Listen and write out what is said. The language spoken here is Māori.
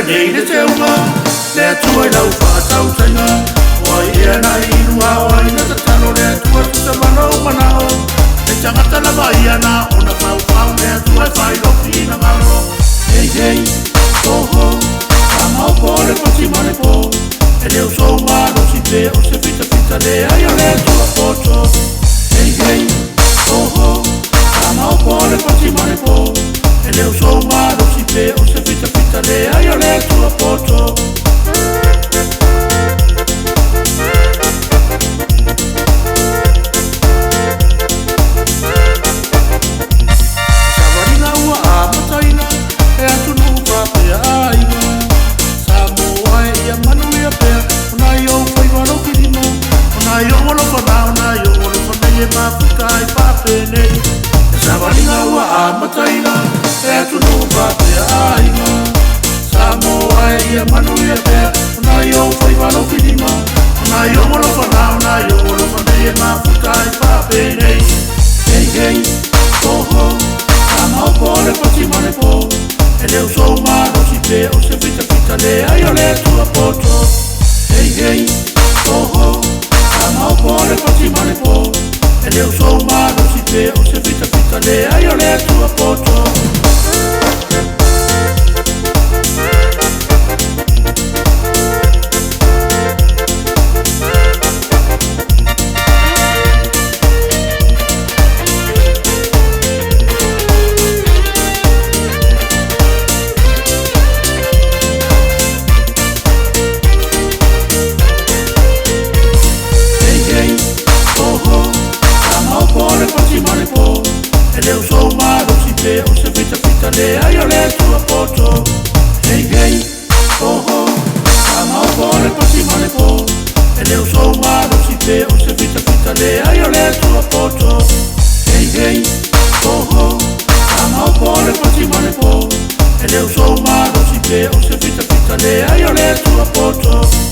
nei le te unga, le atua i lau whātau tainga. Oi ea na inua o ina ta tano le atua tu ta manau manao. E tangata la vai ana o na whau whau le atua i whai loki na ngaro. Hei hei, toho, ka mau po le pati mane po. E leo so maro si te o se fita fita le ai o le atua poto. Hei hei, toho, ka mau po le pati mane po. E leo so maro si te o se fita fita le ai o le atua poto. Savalinga ua amataina, e atunu whapea ainga. Samoa e ia manu ia pea, ona i o whaiwano whirima. Ona i o molo whana, ona i o molo whana e mafuta i whapenei. Hei hei, toho, ka mau po le pati mane po. E leo so maro si te o se fita fita le ai o le tua poto. Hei hei, toho, ka mau po le pati mane po. E leo so maro si te o se fita fita le ai o le tua poto. E leo so maro si te o se fita fita le ai o le tua poto. Hei hei, toho, ka mau po le pati mane po. E leo so maro si te o se fita fita le ai o le tua poto. Hei hei, toho, ka mau po le pati mane po. E leo so maro si te o se fita fita le ai o le tua poto.